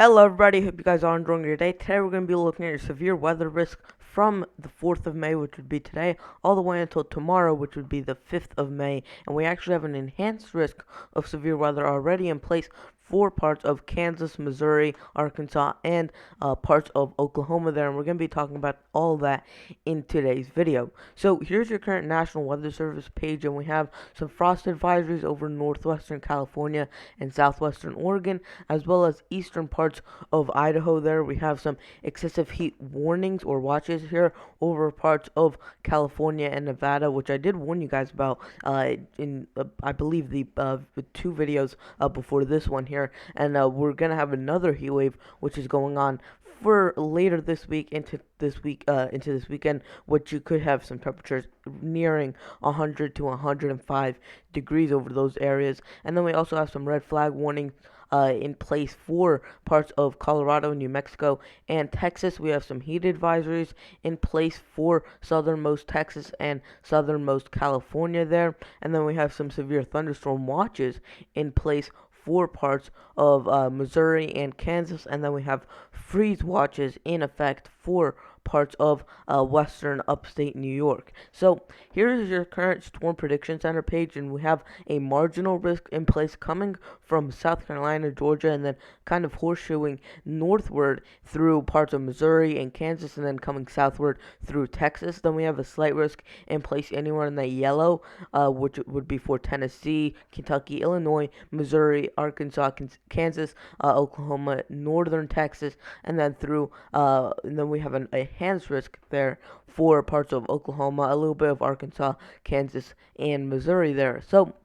Hello everybody, hope you guys are enjoying your day. Today we're going to be looking at your severe weather risk from the 4th of May, which would be today, all the way until tomorrow, which would be the 5th of May. And we actually have an enhanced risk of severe weather already in place for parts of Kansas, Missouri, Arkansas, and parts of Oklahoma there. And we're going to be talking about all that in today's video. So here's your current National Weather Service page, and we have some frost advisories over northwestern California and southwestern Oregon, as well as eastern parts of Idaho there. We have some excessive heat warnings or watches here over parts of California and Nevada, which I did warn you guys about in I believe the two videos before this one here. And we're gonna have another heat wave which is going on for later this week into this weekend, which you could have some temperatures nearing 100 to 105 degrees over those areas. And then we also have some red flag warnings in place for parts of Colorado, New Mexico, and Texas. We have some heat advisories in place for southernmost Texas and southernmost California there. And then we have some severe thunderstorm watches in place for parts of Missouri and Kansas. And then we have freeze watches in effect for parts of western upstate New York. So here's your current storm prediction center page, and we have a marginal risk in place coming from South Carolina, Georgia, and then kind of horseshoeing northward through parts of Missouri and Kansas, and then coming southward through Texas. Then we have a slight risk in place anywhere in the yellow, which would be for Tennessee, Kentucky, Illinois, Missouri, Arkansas, Kansas, Oklahoma, northern Texas, and then through and then we have a enhanced risk there for parts of Oklahoma, a little bit of Arkansas, Kansas, and Missouri there. So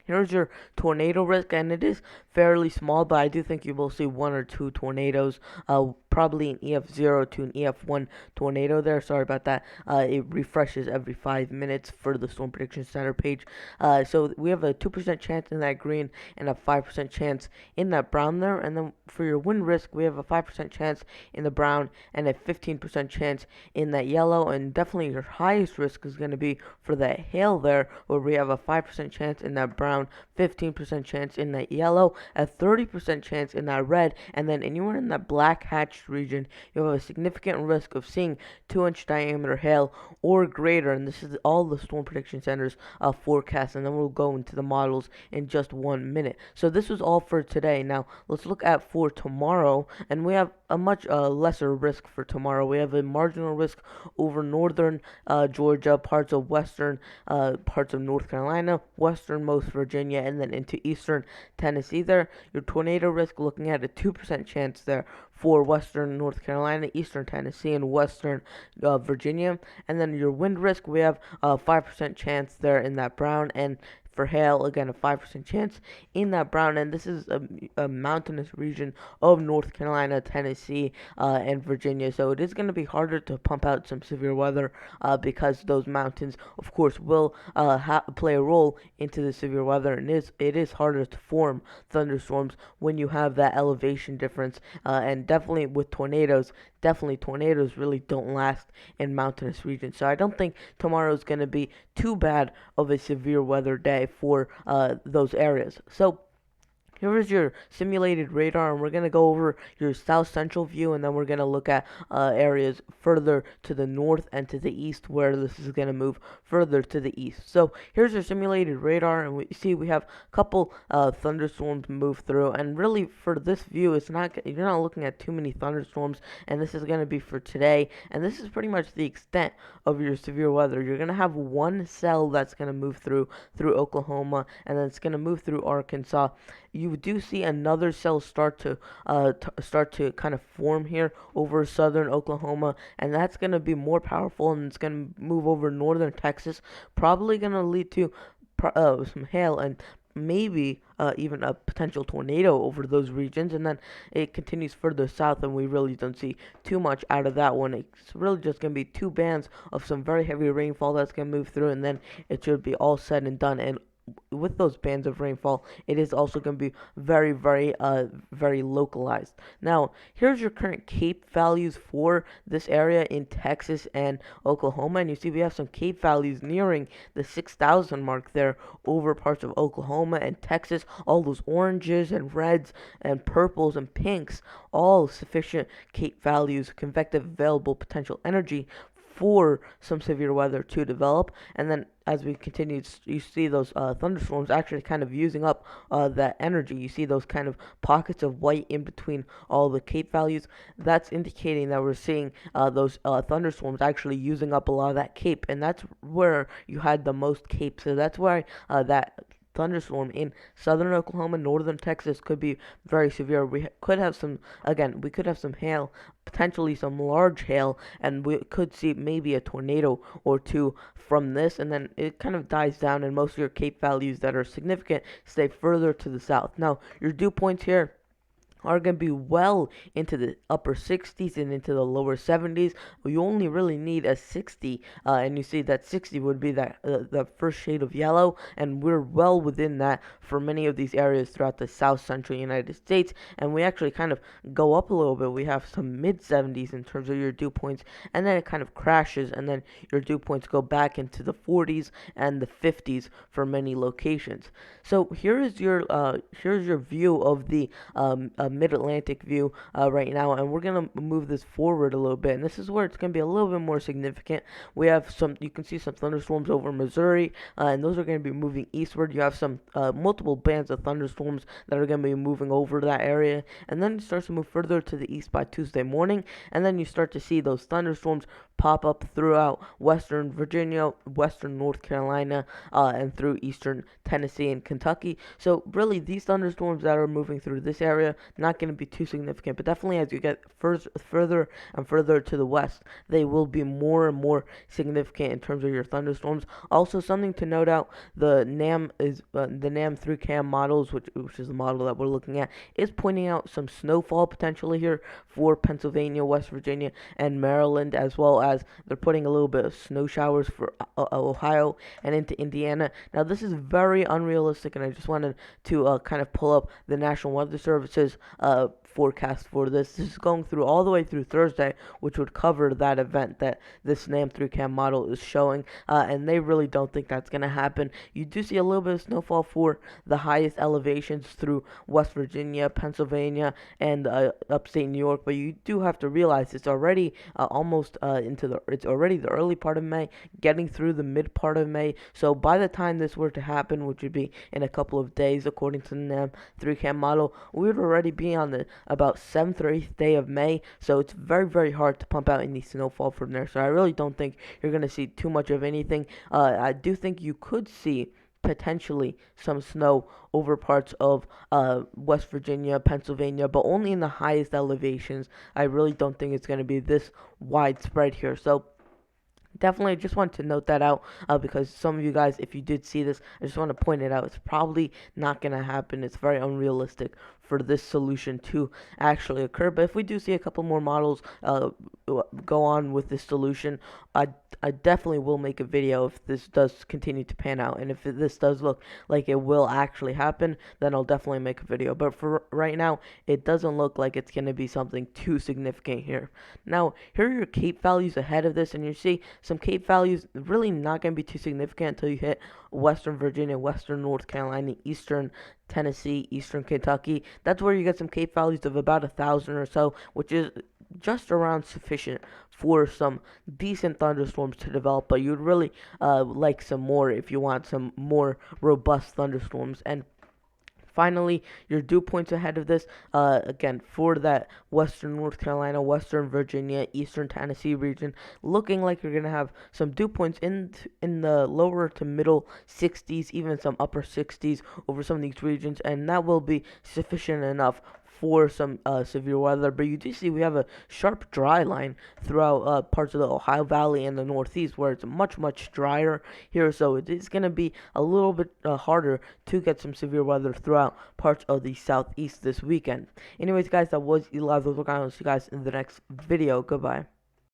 here's your tornado risk, and it is fairly small, but I do think you will see one or two tornadoes, probably an EF0 to an EF1 tornado there. Sorry about that. It refreshes every 5 minutes for the Storm Prediction Center page. So we have a 2% chance in that green and a 5% chance in that brown there. And then for your wind risk, we have a 5% chance in the brown and a 15% chance in that yellow. And definitely your highest risk is going to be for that hail there, where we have a 5% chance in that brown, 15% chance in that yellow, a 30% chance in that red, and then anywhere in that black hatched region, you have a significant risk of seeing 2-inch diameter hail or greater. And this is all the Storm Prediction Center's forecast, and then we'll go into the models in just 1 minute. So this was all for today. Now let's look at for tomorrow, and we have a much lesser risk for tomorrow. We have a marginal risk over northern Georgia, parts of western parts of North Carolina, westernmost Virginia, and then into eastern Tennessee there. Your tornado risk, looking at a 2% chance there for western North Carolina, eastern Tennessee, and western Virginia. And then your wind risk, we have a 5% chance there in that brown, and for hail, again, a 5% chance in that brown. And this is a mountainous region of North Carolina, Tennessee, and Virginia. So it is going to be harder to pump out some severe weather because those mountains, of course, will play a role into the severe weather. And it is harder to form thunderstorms when you have that elevation difference. And definitely with tornadoes, tornadoes really don't last in mountainous regions. So I don't think tomorrow is going to be too bad of a severe weather day for those areas. So here is your simulated radar, and we're going to go over your south central view, and then we're going to look at areas further to the north and to the east where this is going to move further to the east. So here's your simulated radar, and we see we have a couple thunderstorms move through, and really for this view, you're not looking at too many thunderstorms, and this is going to be for today, and this is pretty much the extent of your severe weather. You're going to have one cell that's going to move through Oklahoma, and then it's going to move through Arkansas. You do see another cell start to kind of form here over southern Oklahoma, and that's going to be more powerful, and it's going to move over northern Texas, probably going to lead to some hail and maybe even a potential tornado over those regions. And then it continues further south, and we really don't see too much out of that one. It's really just going to be two bands of some very heavy rainfall that's going to move through, and then it should be all said and done. And with those bands of rainfall, it is also going to be very localized. Now, here's your current CAPE values for this area in Texas and Oklahoma, and you see we have some CAPE values nearing the 6,000 mark there over parts of Oklahoma and Texas. All those oranges and reds and purples and pinks, all sufficient CAPE values, convective available potential energy for some severe weather to develop. And then as we continue, you see those thunderstorms actually kind of using up that energy. You see those kind of pockets of white in between all the CAPE values. That's indicating that we're seeing those thunderstorms actually using up a lot of that CAPE, and that's where you had the most CAPE. So that's why that thunderstorm in southern Oklahoma, northern Texas could be very severe. We could have some, again, we could have some hail, potentially some large hail, and we could see maybe a tornado or two from this, and then it kind of dies down, and most of your CAPE values that are significant stay further to the south. Now, your dew points here are going to be well into the upper 60s and into the lower 70s. You only really need a 60, and you see that 60 would be that the first shade of yellow, and we're well within that for many of these areas throughout the south central United States. And we actually kind of go up a little bit. We have some mid 70s in terms of your dew points, and then it kind of crashes, and then your dew points go back into the 40s and the 50s for many locations. So here's your view of the Mid-Atlantic view right now, and we're gonna move this forward a little bit, and this is where it's gonna be a little bit more significant. We have you can see some thunderstorms over Missouri, and those are gonna be moving eastward. You have some multiple bands of thunderstorms that are gonna be moving over that area, and then it starts to move further to the east by Tuesday morning, and then you start to see those thunderstorms pop up throughout western Virginia, western North Carolina, and through eastern Tennessee and Kentucky. So really, these thunderstorms that are moving through this area, not going to be too significant, but definitely as you get further and further to the west, they will be more and more significant in terms of your thunderstorms. Also, something to note out: the NAM 3cam models, which is the model that we're looking at, is pointing out some snowfall potentially here for Pennsylvania, West Virginia, and Maryland, as well as they're putting a little bit of snow showers for Ohio and into Indiana. Now, this is very unrealistic, and I just wanted to kind of pull up the National Weather Service's forecast for this. This is going through all the way through Thursday, which would cover that event that this NAM 3cam model is showing, and they really don't think that's going to happen. You do see a little bit of snowfall for the highest elevations through West Virginia, Pennsylvania, and upstate New York, but you do have to realize it's already it's already the early part of May, getting through the mid part of May. So by the time this were to happen, which would be in a couple of days, according to the NAM 3cam model, we would already be on the about 7th or 8th day of May. So it's very hard to pump out any snowfall from there. So I really don't think you're going to see too much of anything. I do think you could see potentially some snow over parts of West Virginia, Pennsylvania, but only in the highest elevations. I really don't think it's going to be this widespread here. So definitely just want to note that out because some of you guys, if you did see this, I just want to point it out. It's probably not going to happen. It's very unrealistic for this solution to actually occur. But if we do see a couple more models go on with this solution, I definitely will make a video if this does continue to pan out. And if this does look like it will actually happen, then I'll definitely make a video. But for right now, it doesn't look like it's going to be something too significant here. Now, here are your CAPE values ahead of this, and you see some CAPE values really not going to be too significant until you hit western Virginia, western North Carolina, eastern Tennessee, eastern Kentucky. That's where you get some CAPE values of about 1,000 or so, which is just around sufficient for some decent thunderstorms to develop. But you'd really like some more if you want some more robust thunderstorms. And finally, your dew points ahead of this, again, for that western North Carolina, western Virginia, eastern Tennessee region, looking like you're going to have some dew points in the lower to middle 60s, even some upper 60s over some of these regions, and that will be sufficient enough for some severe weather. But you do see we have a sharp dry line throughout parts of the Ohio Valley and the Northeast, where it's much drier here, so it is going to be a little bit harder to get some severe weather throughout parts of the Southeast this weekend. Anyways, guys, that was Eli. I'll see you guys in the next video. Goodbye.